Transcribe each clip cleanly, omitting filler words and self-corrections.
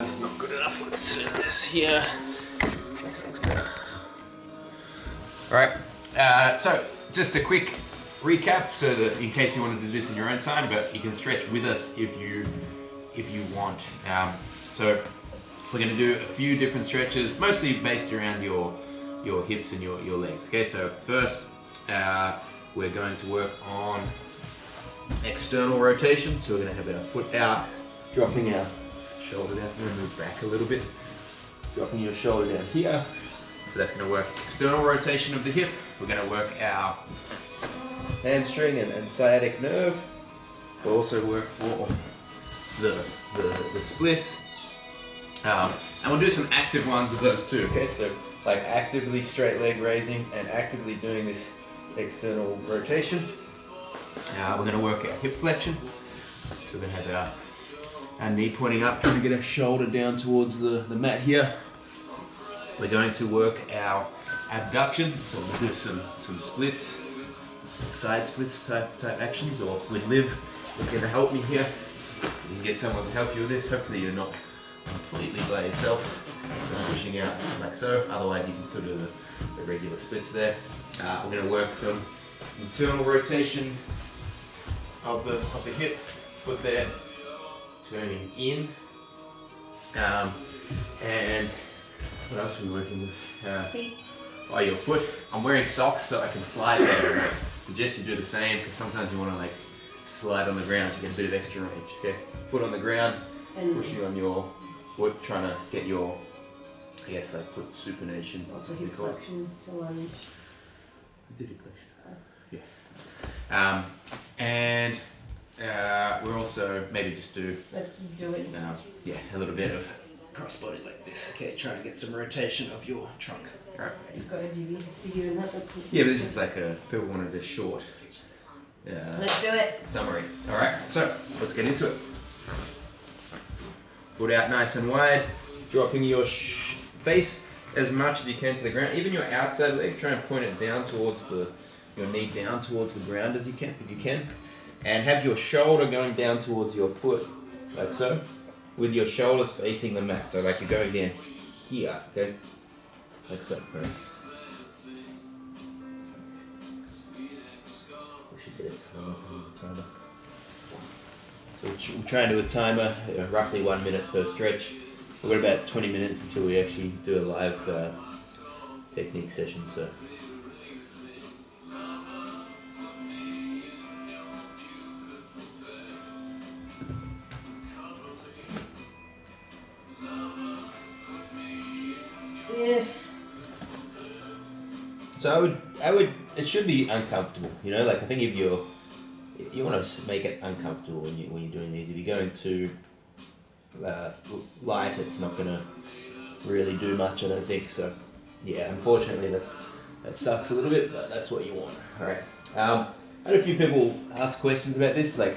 that's not good enough. Let's turn this here. This looks better. Alright, so just a quick recap, so that in case you want to do this in your own time, but you can stretch with us if you want. So we're going to do a few different stretches, mostly based around your hips and your legs. Okay, so first we're going to work on external rotation. So we're going to have our foot out, dropping our shoulder down. I'm going to move back a little bit, dropping your shoulder down here. So that's going to work external rotation of the hip. We're going to work our hamstring and sciatic nerve. We'll also work for the splits. And we'll do some active ones of those too. Okay, so like actively straight leg raising and actively doing this external rotation. We're going to work our hip flexion. So we're going to have our knee pointing up, trying to get our shoulder down towards the mat here. We're going to work our abduction, so we'll do some splits, side splits type actions, or with Liv is going to help me here. You can get someone to help you with this. Hopefully you're not completely by yourself, pushing out like so. Otherwise you can still do the regular splits there. We're going to work some internal rotation of the hip, foot there, turning in, and what else are we working with? Feet. Oh, your foot. I'm wearing socks so I can slide there. I suggest you do the same, because sometimes you want to like slide on the ground to get a bit of extra range. Okay, foot on the ground, and pushing on your foot, trying to get your, I guess, like foot supination. Also hip flexion to lunge. I did hip flexion. Yeah. And we're also maybe just do. Let's just do it. Yeah, a little bit of cross-body like this. Okay, try and get some rotation of your trunk. Alright. You've got a figure in that. Yeah, but this is like people want a short. Let's do it. Summary. Alright, so let's get into it. Foot out nice and wide, dropping your face as much as you can to the ground. Even your outside leg, try and point it down towards your knee down towards the ground as you can, if you can. And have your shoulder going down towards your foot, like so, with your shoulders facing the mat. So like you're going down here, okay? Like so, right? We should get a timer. So we'll try and do a timer, roughly 1 minute per stretch. We've got about 20 minutes until we actually do a live technique session. So. So I would, it should be uncomfortable, you know, like I think if you want to make it uncomfortable when you're doing these. If you're going to light, it's not going to really do much, I don't think. So yeah, unfortunately that sucks a little bit, but that's what you want. All right. I had a few people ask questions about this, like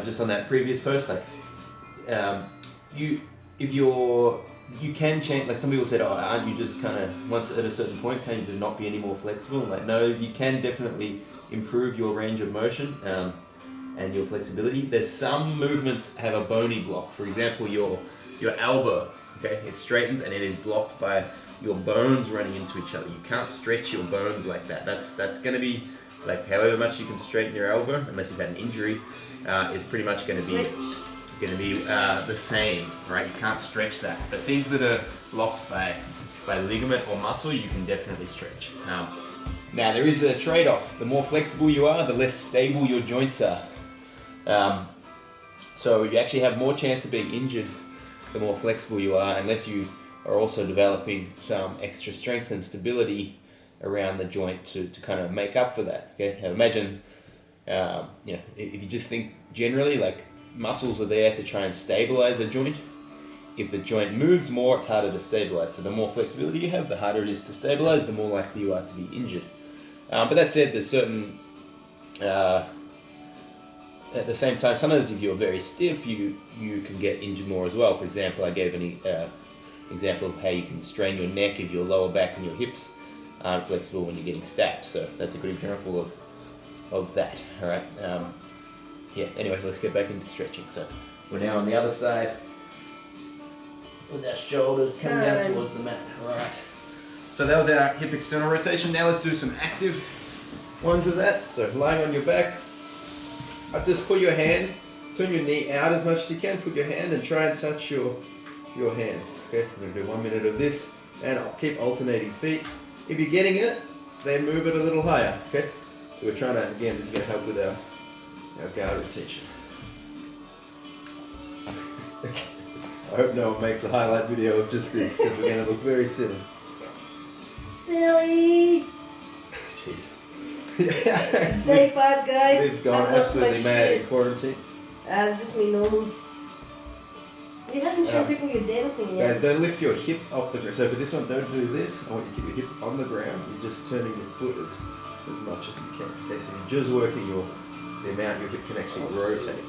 just on that previous post, like you can change, like some people said, oh, aren't you just kind of, once at a certain point, can you just not be any more flexible? Like, no, you can definitely improve your range of motion and your flexibility. There's some movements have a bony block. For example, your elbow, okay, it straightens and it is blocked by your bones running into each other. You can't stretch your bones like that. That's going to be, like, however much you can straighten your elbow, unless you've had an injury, is pretty much going to be the same, right? You can't stretch that. But things that are blocked by ligament or muscle, you can definitely stretch. Now there is a trade-off. The more flexible you are, the less stable your joints are. So you actually have more chance of being injured the more flexible you are, unless you are also developing some extra strength and stability around the joint to kind of make up for that. Okay, now imagine, if you just think generally, like, muscles are there to try and stabilize a joint. If the joint moves more, it's harder to stabilize. So the more flexibility you have, the harder it is to stabilize, the more likely you are to be injured. But that said, there's certain, at the same time, sometimes if you're very stiff, you can get injured more as well. For example, I gave an example of how you can strain your neck if your lower back and your hips aren't flexible when you're getting stacked. So that's a good example of that. All right. Anyway, let's get back into stretching. So we're now on the other side. with our shoulders coming down Turn. towards the mat. Alright. So that was our hip external rotation. Now let's do some active ones of that. So lying on your back, just put your hand, turn your knee out as much as you can, put your hand and try and touch your hand. Okay, we're going to do 1 minute of this and I'll keep alternating feet. If you're getting it, then move it a little higher. Okay, so we're trying to, again, this is going to help with our guard retention. I hope no one makes a highlight video of just this because we're going to look very silly. Silly. Jeez. Day 5, guys. It's gone I've lost absolutely my mad shit. in quarantine. It's just me normal. You haven't shown Yeah. people you're dancing yet. Guys, don't lift your hips off the ground. So for this one, don't do this. I want you to keep your hips on the ground. You're just turning your foot as much as you can. Okay, so you're just working the amount your hip can actually rotate.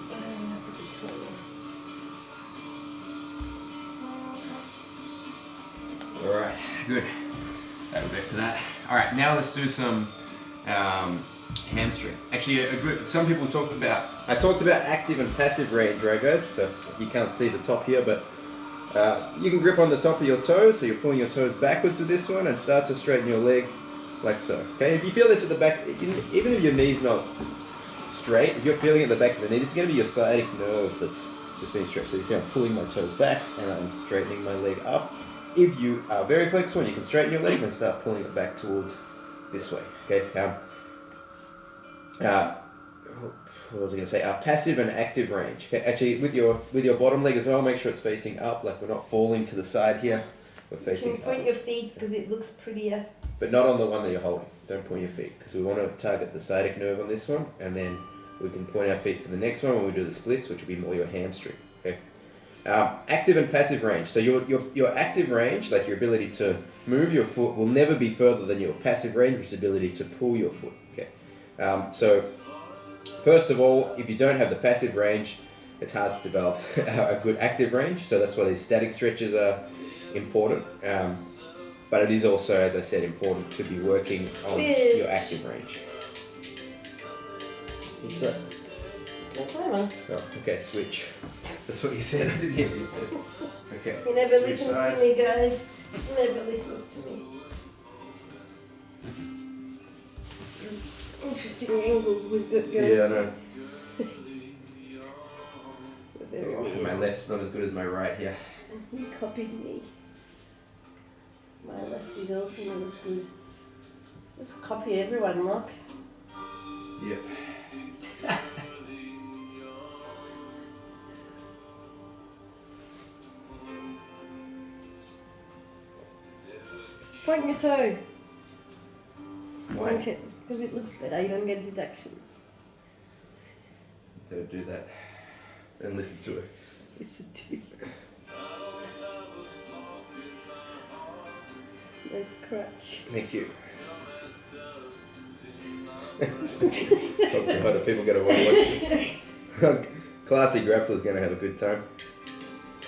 Alright, good. That'll be for that. Alright, now let's do some hamstring. Actually, some people I talked about active and passive range, right guys? So you can't see the top here, but you can grip on the top of your toes, so you're pulling your toes backwards with this one and start to straighten your leg like so. Okay, if you feel this at the back, even if your knee's not straight, if you're feeling it at the back of the knee, this is going to be your sciatic nerve that's being stretched. So you see I'm pulling my toes back and I'm straightening my leg up. If you are very flexible and you can straighten your leg, then start pulling it back towards this way. Okay. What was I going to say? Passive and active range. Okay. Actually, with your bottom leg as well, make sure it's facing up, like we're not falling to the side here. We're facing Can you point up. your feet because it looks prettier? But not on the one that you're holding. Don't point your feet because we want to target the sciatic nerve on this one, and then we can point our feet for the next one when we do the splits, which will be more your hamstring. Okay. Active and passive range. So your active range, like your ability to move your foot, will never be further than your passive range, which is the ability to pull your foot. Okay. So first of all, if you don't have the passive range, it's hard to develop a good active range. So that's why these static stretches are important. But it is also, as I said, important to be working on your active range. What's that? It's my timer. Oh, okay, switch. That's what you said. I didn't hear what you said. Okay. He never switch listens sides. to me, guys. He never listens to me. Interesting angles we've got going. Yeah, I know. We're very Oh, weird. my left's not as good as my right here. He copied me. My left is also not as good. Just copy everyone, Mark. Yep. Point your toe. Why? Point it, because it looks better. You don't get deductions. Don't do that. And listen to it. It's a tip. Nice crutch. Thank you. Oh God, are people going to want to watch this? Classy Grappler's going to have a good time.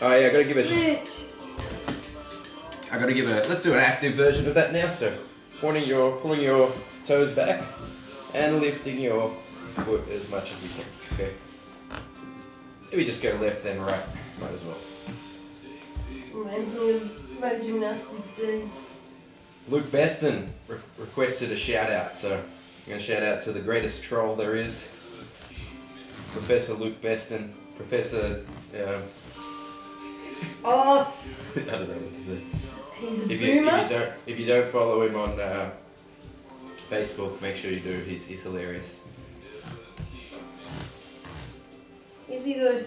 Oh yeah, I got to give let's do an active version of that now. So, pulling your toes back and lifting your foot as much as you can. Okay. Maybe just go left then right. Might as well. This reminds me of my gymnastics days. Luke Beston requested a shout out, so I'm going to shout out to the greatest troll there is, Professor Luke Beston. Professor. Os! I don't know what to say. He's a If boomer. you don't follow him on Facebook, make sure you do. He's hilarious. Is he though?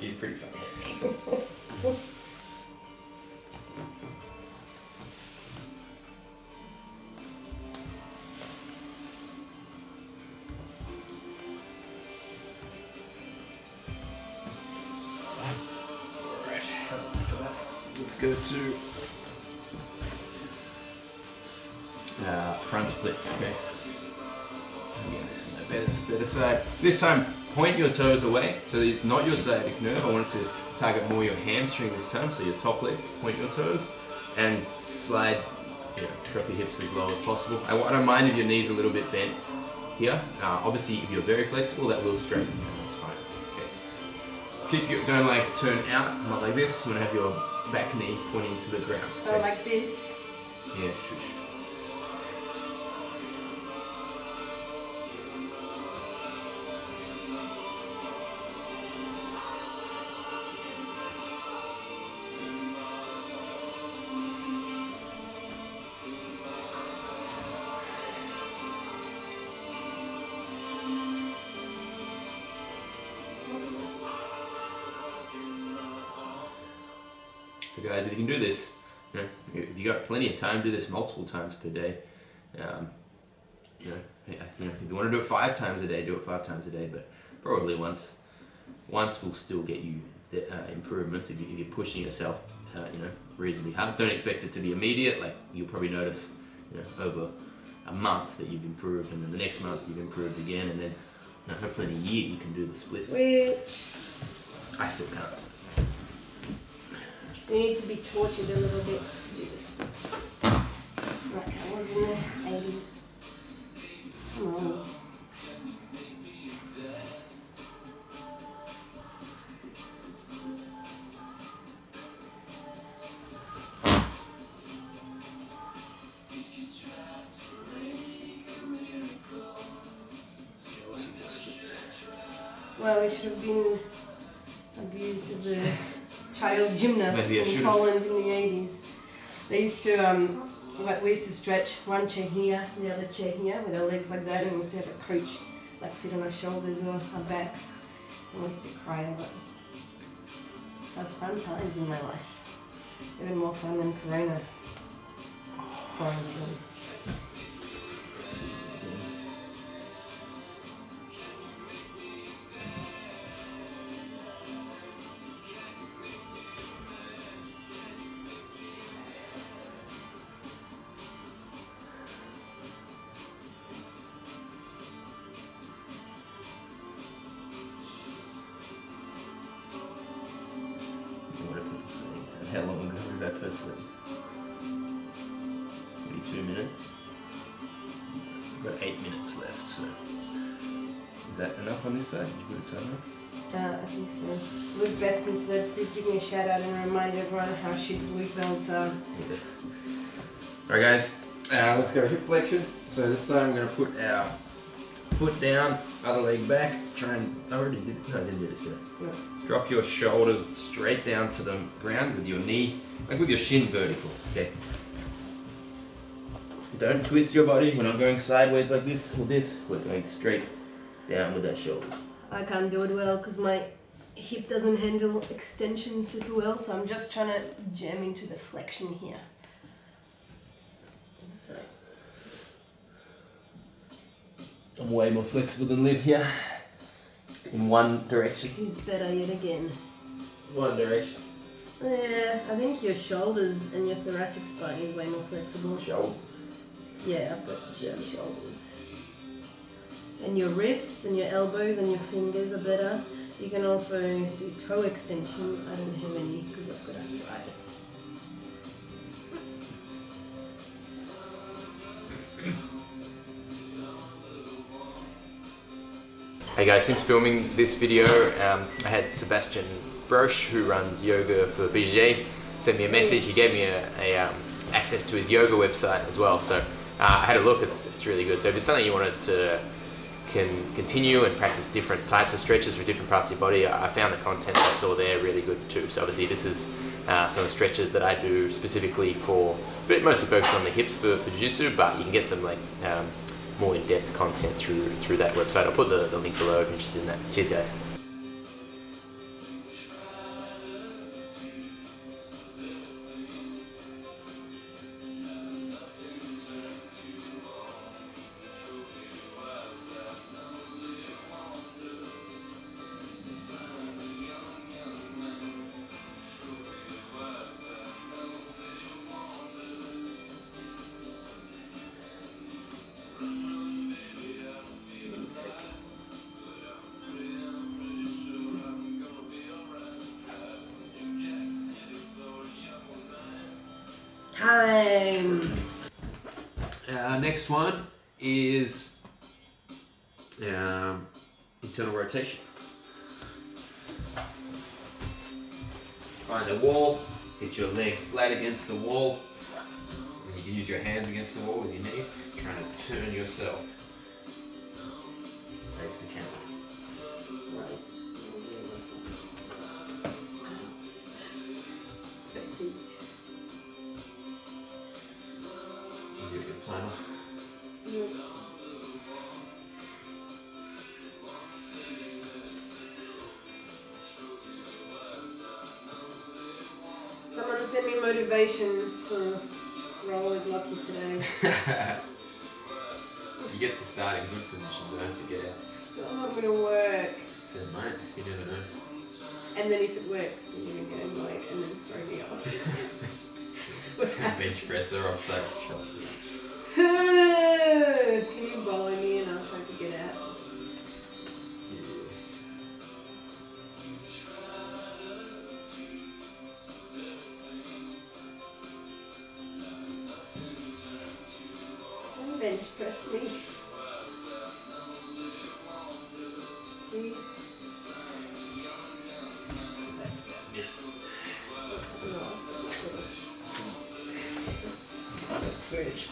He's pretty funny. Alright, for that, let's go to front splits, okay? Again, this is my better side. This time, point your toes away, so that it's not your sciatic nerve. I want it to target more your hamstring this time, so your top leg, point your toes, and slide, drop your hips as low as possible. I don't mind if your knee's a little bit bent here. Obviously, if you're very flexible, that will straighten you, that's fine. Okay. Don't turn out, not like this. You want to have your back knee pointing to the ground. Oh, like this. Yeah, shush. So guys, if you can do this, you know, if you got plenty of time, do this multiple times per day. You know, if you want to do it 5 times a day, do it 5 times a day. But probably once will still get you the improvements if you're pushing yourself, reasonably hard. Don't expect it to be immediate. Like you'll probably notice, over a month that you've improved, and then the next month you've improved again, and then hopefully in a year you can do the splits. Switch. I still can't. So. You need to be tortured a little bit to do the splits. Like I was in the 80s. Come on. Jealous of your splits. Well, I should have been abused as a child gymnast Maybe I in should've. Poland in the 80s. They used to, we used to stretch one chair here, the other chair here, with our legs like that, and we used to have a coach like sit on our shoulders or our backs, and we used to cry a lot. That was fun times in my life. Even more fun than Corona quarantine. What are people saying? And how long ago did that person? 22 minutes. We've got 8 minutes left, so is that enough on this side? Did you put a timer? I think so. Luke Beston said, please give me a shout out and remind everyone how shit glute belts are. Yeah. Alright guys, let's go hip flexion. So this time we're going to put our foot down, other leg back. Try and, I already did, no I didn't do this today. Yeah. Drop your shoulders straight down to the ground with your knee, like with your shin vertical, okay? Don't twist your body. We're not going sideways like this or this. We're going straight down with that shoulder. I can't do it well because my hip doesn't handle extension super well, so I'm just trying to jam into the flexion here. So I'm way more flexible than Liv here. In one direction. he's better yet again. One direction. Yeah, I think your shoulders and your thoracic spine is way more flexible. Shoulders. Yeah, I've got shitty shoulders. And your wrists and your elbows and your fingers are better. You can also do toe extension. I don't have any because I've got arthritis. Hey guys, since filming this video, I had Sebastian Broche, who runs yoga for BJJ, sent me a message. He gave me a access to his yoga website as well. So I had a look. It's really good. So if it's something you wanted to continue and practice different types of stretches for different parts of your body, I found the content I saw there really good too. So obviously this is some stretches that I do specifically for, but mostly focused on the hips for jiu-jitsu, but you can get some like more in-depth content through that website. I'll put the link below if you're interested in that. Cheers guys. Time! Next one is internal rotation. Find a wall, Get your leg flat against the wall. And you can use your hands against the wall if you need. Trying to turn yourself. Face the camera. That's right. Give you a timer. Someone sent me motivation to roll with Lucky today. You get to start in good positions, I don't forget out. Still not going to work. Said, mate, you never know. And then if it works, you're going to get annoyed and then throw me off. Bench presser off so Can you follow me and I'll try to get out? Bench press me. Please. That's about a minute. Let's switch.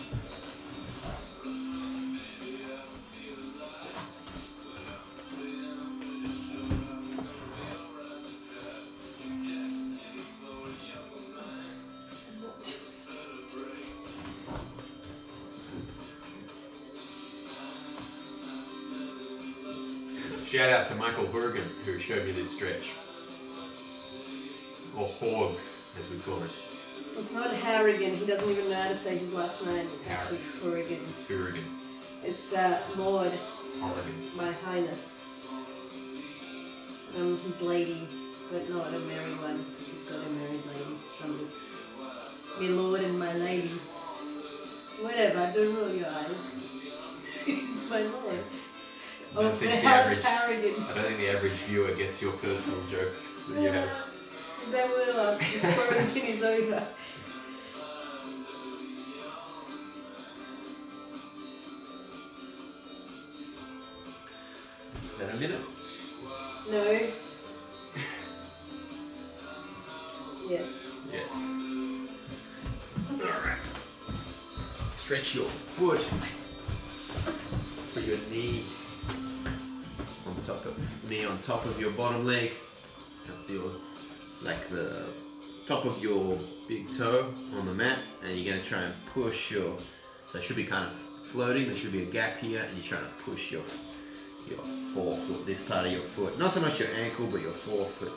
Shout out to Michael Bergen who showed me this stretch. Or Hogs, as we call it. It's not Harrigan. He doesn't even know how to say his last name. It's actually Horrigan. It's Horrigan. It's Lord. Horrigan. My Highness. His lady, but not a married one, because he's got a married lady. I'm just my Lord and my lady. Whatever, don't roll your eyes. He's my Lord. I don't think the average viewer gets your personal jokes that you have. They will after this quarantine is over. Is that a minute? No. Yes. Yes. Alright. Stretch your foot. Put your knee on top of your bottom leg. Have your the top of your big toe on the mat, and you're going to try and push your, so it should be kind of floating, there should be a gap here, and you're trying to push your forefoot, this part of your foot, not so much your ankle, but your forefoot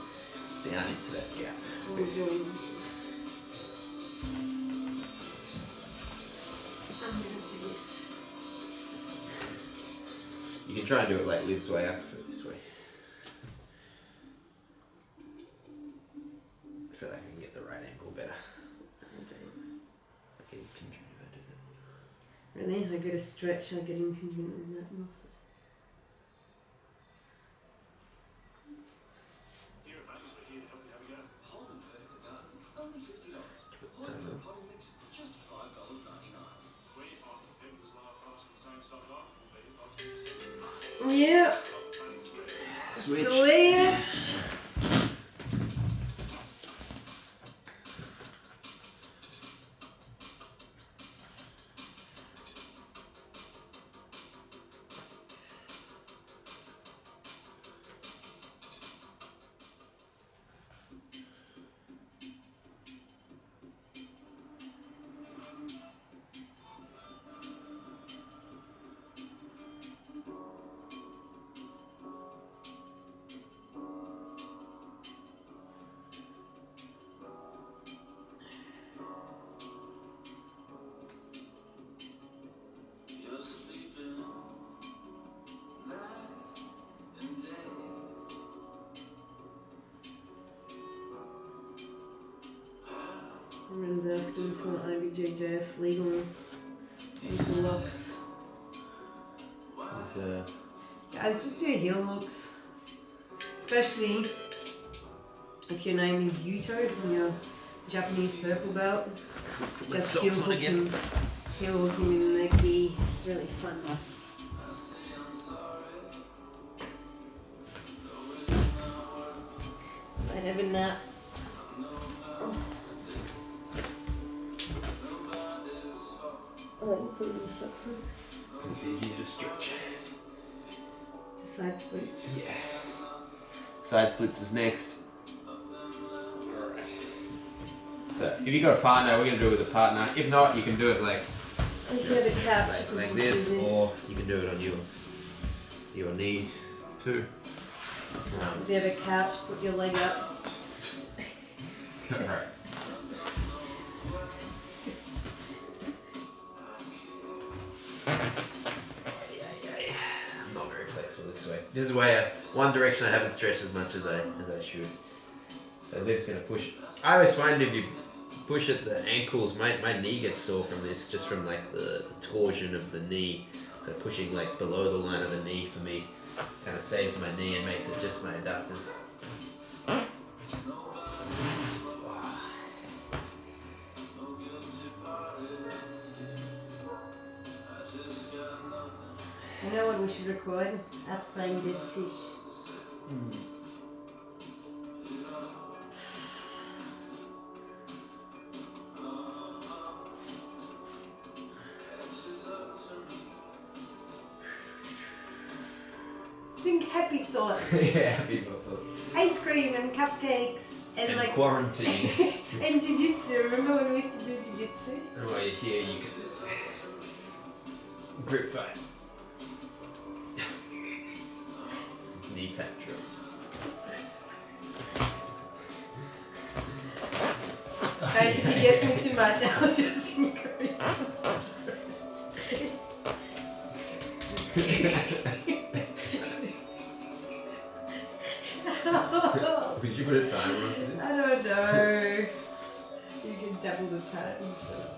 down into that gap. What are we doing? I'm going to do this. You can try and do it like Liv's way up for this way. I feel like I can get the right angle better. I get impingement if I do that. Really? I get a stretch, I get impingement on that muscle. Yeah. Switch. Everyone's asking for IBJJF legal ankle locks. Guys, just do heel hooks. Especially if your name is Yuto and you're Japanese purple belt. Just heel hook him in the gi. It's really fun. Might have a nap. Oh, put your socks on. It's easier to stretch. To side splits. Yeah. Side splits is next. Alright. So if you got a partner, we're gonna do it with a partner. If not, you can do it like If you have a couch, you can like just this, do this. or you can do it on your knees too. If you have a couch, put your leg up. Alright. I'm not very flexible this way. This is where one direction I haven't stretched as much as I should. So Liv's gonna push. I always find if you push at the ankles, my knee gets sore from this, just from like the torsion of the knee. So pushing like below the line of the knee for me kind of saves my knee and makes it just my adductors. You know what we should record? Us playing dead fish. Think happy thoughts. Yeah, people thought. Ice cream and cupcakes and like quarantine. and jiu-jitsu. Remember when we used to do jiu-jitsu? Oh, here you can grip fight. Knee tap drill. Guys, if he gets me too much, I'll just increase the stretch. Would you put a timer on for this? I don't know. You can double the time, so that's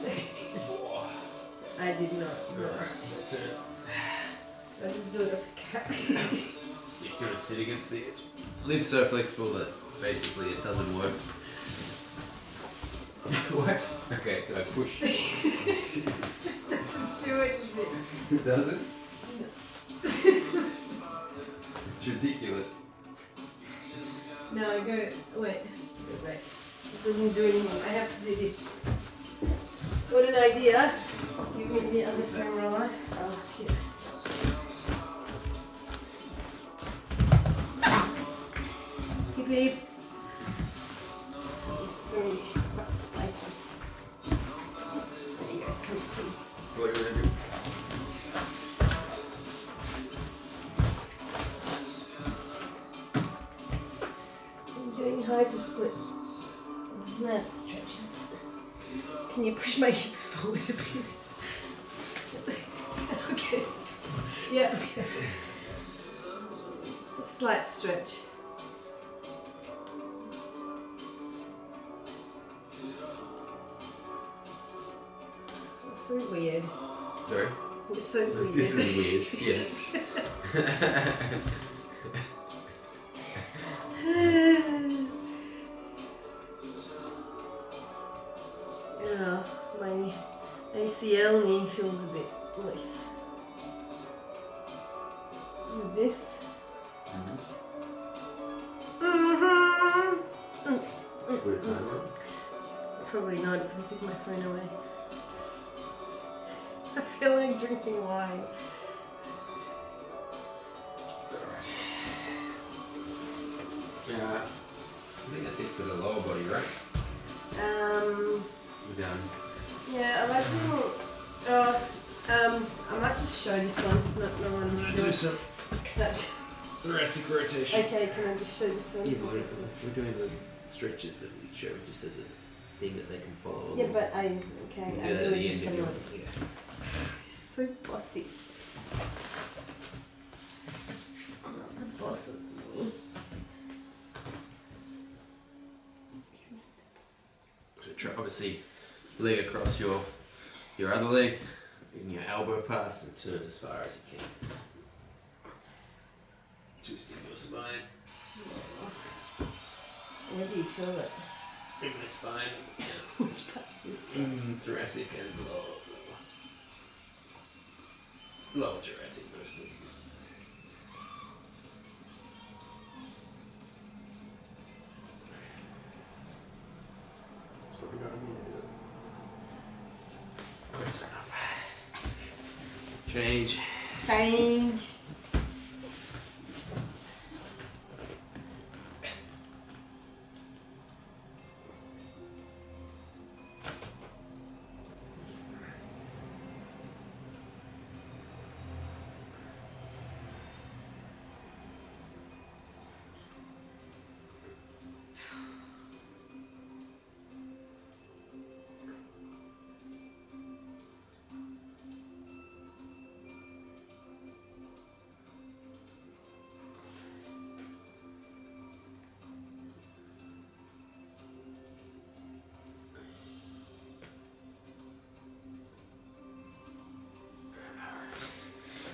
good. I did not. No. Alright, your turn. I just do it off a cat. You do to sit against the edge. Liv's so flexible that basically it doesn't work. What? Okay, do I push? Doesn't do it. It doesn't? It's ridiculous. No, I go. Wait. It doesn't do anything. I have to do this. Got an idea? Give me the other foam roller. Oh, it's here. Beep beep. This is going to be quite spiky. You guys can't see. What are you gonna do? I'm doing hyper splits. That stretches. Can you push my hips forward a bit? Okay. Yeah. It's a slight stretch. It's so weird. Sorry? It's so weird. This is weird, yes. Oh, my ACL knee feels a bit loose. With this. Put a timer on. Probably not because I took my phone away. I feel like drinking wine. I think that's it for the lower body, right? We're done. Yeah, I like to. I might just show this one. No one needs to do it. some Can I just? thoracic rotation. Okay, can I just show this one? Yeah, we're doing the stretches that we show just as a thing that they can follow. Yeah, but I okay. We'll I'm do that at doing the it end for if you you. want. Yeah. So bossy. I'm not the boss of me. So try obviously leg across your other leg, in your elbow pass and turn as far as you can. Twisting your spine. Where do you feel it? In the spine. Which part of your spine? Thoracic and lower. Lower thoracic mostly. It's probably not me to do it. Close enough. Change. Change.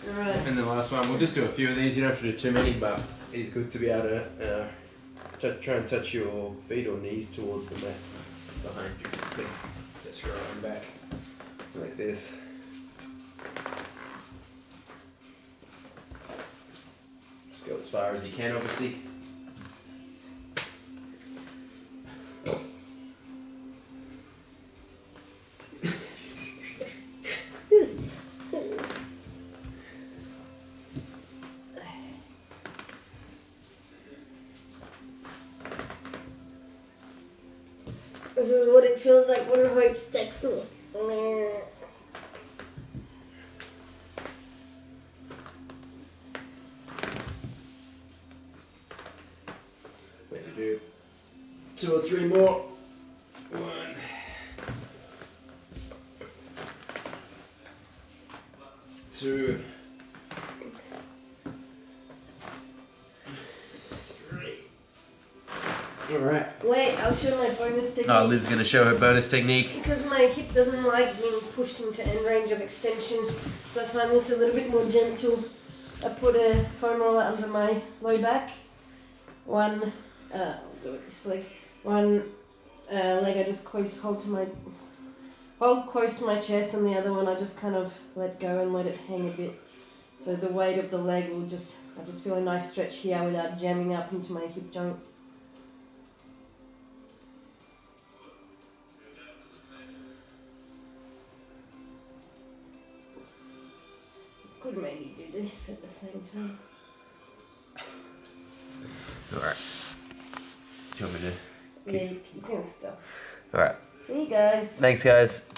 Alright. And the last one, we'll just do a few of these. You don't have to do too many, but it's good to be able to try and touch your feet or knees towards the mat behind you. Touch your arm back like this. Just go as far as you can, obviously. This is what it feels like when Hope sticks me. Maybe do 2 or 3 more. 1, 2, 3. Alright. Wait, I'll show my bonus technique. Oh, Liv's going to show her bonus technique. Because my hip doesn't like being pushed into end range of extension, so I find this a little bit more gentle. I put a foam roller under my low back. I'll do it this leg. One leg I just hold close to my chest, and the other one I just kind of let go and let it hang a bit. So the weight of the leg I just feel a nice stretch here without jamming up into my hip joint. Could maybe do this at the same time. Alright. Do you want me to? Yeah, you can stop. Alright. See you guys. Thanks, guys.